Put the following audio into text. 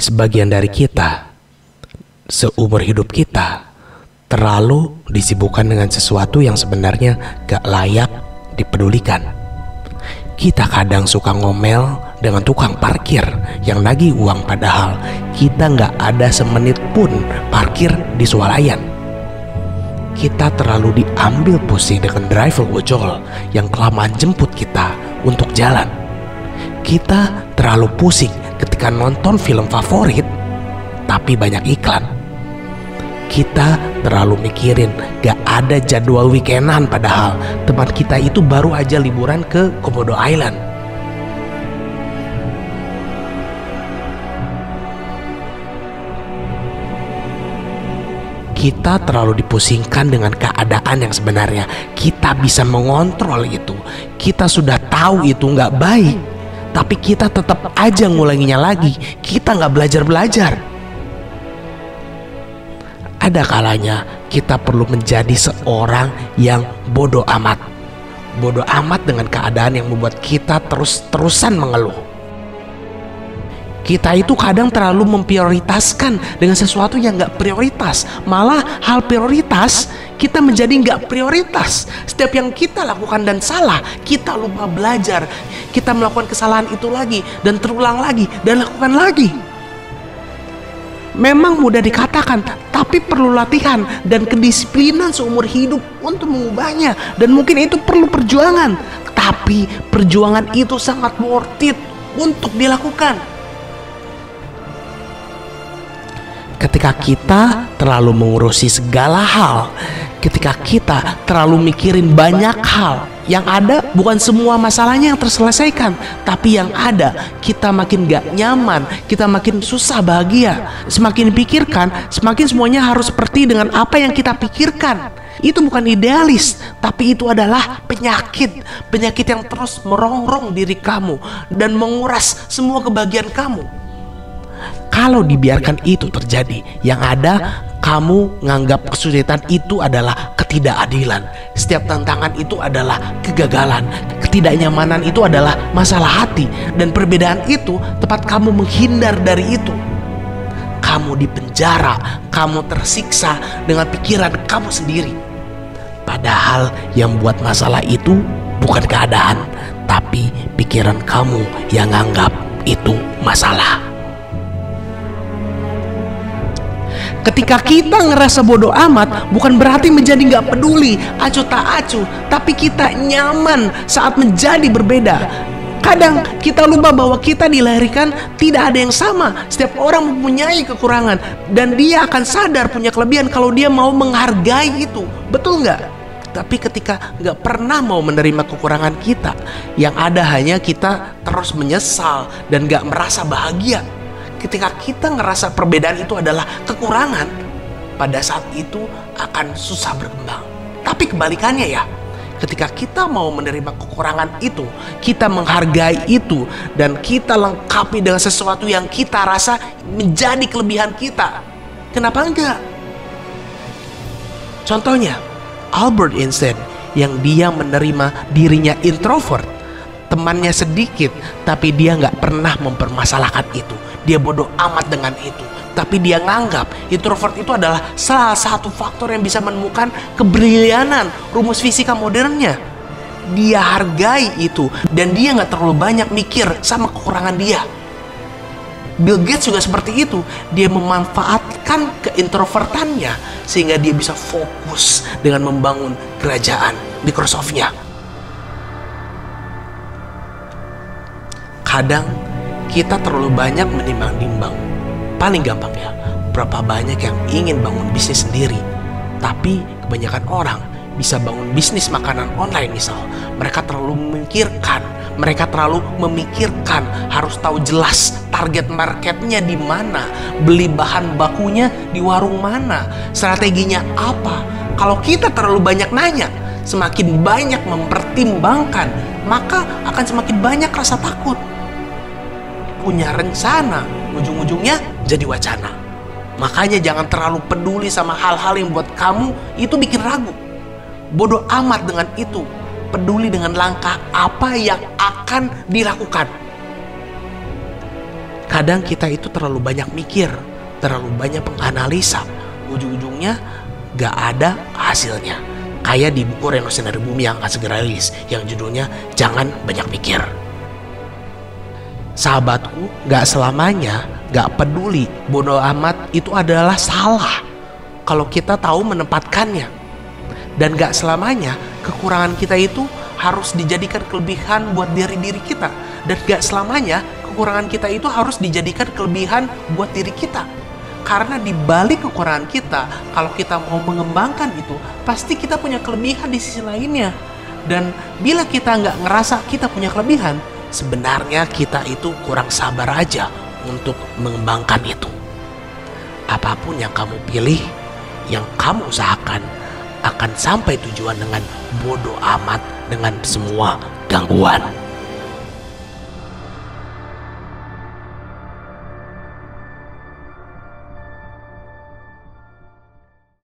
Sebagian dari kita, seumur hidup kita, terlalu disibukkan dengan sesuatu yang sebenarnya gak layak dipedulikan. Kita kadang suka ngomel dengan tukang parkir yang nagih uang, padahal kita gak ada semenit pun parkir di swalayan. Kita terlalu diambil pusing dengan driver ojol yang kelamaan jemput kita untuk jalan. Kita terlalu pusing ketika nonton film favorit tapi banyak iklan. Kita terlalu mikirin gak ada jadwal weekendan, padahal teman kita itu baru aja liburan ke Komodo Island. Kita terlalu dipusingkan dengan keadaan yang sebenarnya kita bisa mengontrol itu. Kita sudah tahu itu gak baik, tapi kita tetap aja ngulanginya lagi. Kita gak belajar-belajar. Ada kalanya kita perlu menjadi seorang yang bodoh amat. Bodoh amat dengan keadaan yang membuat kita terus-terusan mengeluh. Kita itu kadang terlalu memprioritaskan dengan sesuatu yang gak prioritas. Malah hal prioritas kita menjadi gak prioritas. Setiap yang kita lakukan dan salah, kita lupa belajar. Kita melakukan kesalahan itu lagi dan terulang lagi dan lakukan lagi. Memang mudah dikatakan, tapi perlu latihan dan kedisiplinan seumur hidup untuk mengubahnya. Dan mungkin itu perlu perjuangan, tapi perjuangan itu sangat worth it untuk dilakukan. Ketika kita terlalu mengurusi segala hal, ketika kita terlalu mikirin banyak hal, yang ada bukan semua masalahnya yang terselesaikan, tapi yang ada kita makin gak nyaman, kita makin susah bahagia. Semakin dipikirkan, semakin semuanya harus seperti dengan apa yang kita pikirkan. Itu bukan idealis, tapi itu adalah penyakit yang terus merongrong diri kamu dan menguras semua kebahagiaan kamu. Kalau dibiarkan itu terjadi, yang ada kamu nganggap kesulitan itu adalah ketidakadilan. Setiap tantangan itu adalah kegagalan. Ketidaknyamanan itu adalah masalah hati. Dan perbedaan itu tempat kamu menghindar dari itu. Kamu dipenjara, kamu tersiksa dengan pikiran kamu sendiri. Padahal yang buat masalah itu bukan keadaan, tapi pikiran kamu yang nganggap itu masalah. Ketika kita ngerasa bodoh amat, bukan berarti menjadi gak peduli, acuh tak acuh, tapi kita nyaman saat menjadi berbeda. Kadang kita lupa bahwa kita dilahirkan tidak ada yang sama. Setiap orang mempunyai kekurangan, dan dia akan sadar punya kelebihan kalau dia mau menghargai itu. Betul gak? Tapi ketika gak pernah mau menerima kekurangan kita, yang ada hanya kita terus menyesal dan gak merasa bahagia. Ketika kita ngerasa perbedaan itu adalah kekurangan, pada saat itu akan susah berkembang. Tapi kebalikannya ya, ketika kita mau menerima kekurangan itu, kita menghargai itu, dan kita lengkapi dengan sesuatu yang kita rasa menjadi kelebihan kita, kenapa enggak? Contohnya, Albert Einstein yang dia menerima dirinya introvert, temannya sedikit, tapi dia nggak pernah mempermasalahkan itu. Dia bodoh amat dengan itu, tapi dia nganggap introvert itu adalah salah satu faktor yang bisa menemukan kebrilianan rumus fisika modernnya. Dia hargai itu, dan dia nggak terlalu banyak mikir sama kekurangan dia. Bill Gates juga seperti itu. Dia memanfaatkan keintrovertannya sehingga dia bisa fokus dengan membangun kerajaan Microsoft-nya. Kadang kita terlalu banyak menimbang-nimbang. Paling gampang ya, berapa banyak yang ingin bangun bisnis sendiri, tapi kebanyakan orang bisa bangun bisnis makanan online misal. Mereka terlalu memikirkan, harus tahu jelas target marketnya di mana, beli bahan bakunya di warung mana, strateginya apa. Kalau kita terlalu banyak nanya, semakin banyak mempertimbangkan, maka akan semakin banyak rasa takut. Punya rencana, ujung-ujungnya jadi wacana. Makanya jangan terlalu peduli sama hal-hal yang buat kamu itu bikin ragu. Bodoh amat dengan itu. Peduli dengan langkah apa yang akan dilakukan. Kadang kita itu terlalu banyak mikir, terlalu banyak menganalisa, ujung-ujungnya gak ada hasilnya. Kayak di buku Renowned dari Bumi yang akan segera rilis, yang judulnya Jangan Banyak Mikir. Sahabatku, gak selamanya, gak peduli, bodoh amat itu adalah salah kalau kita tahu menempatkannya. Dan gak selamanya kekurangan kita itu harus dijadikan kelebihan buat diri kita. Dan gak selamanya kekurangan kita itu harus dijadikan kelebihan buat diri kita. Karena di balik kekurangan kita, kalau kita mau mengembangkan itu, pasti kita punya kelebihan di sisi lainnya. Dan bila kita nggak ngerasa kita punya kelebihan, sebenarnya kita itu kurang sabar aja untuk mengembangkan itu. Apapun yang kamu pilih, yang kamu usahakan, akan sampai tujuan dengan bodoh amat dengan semua gangguan.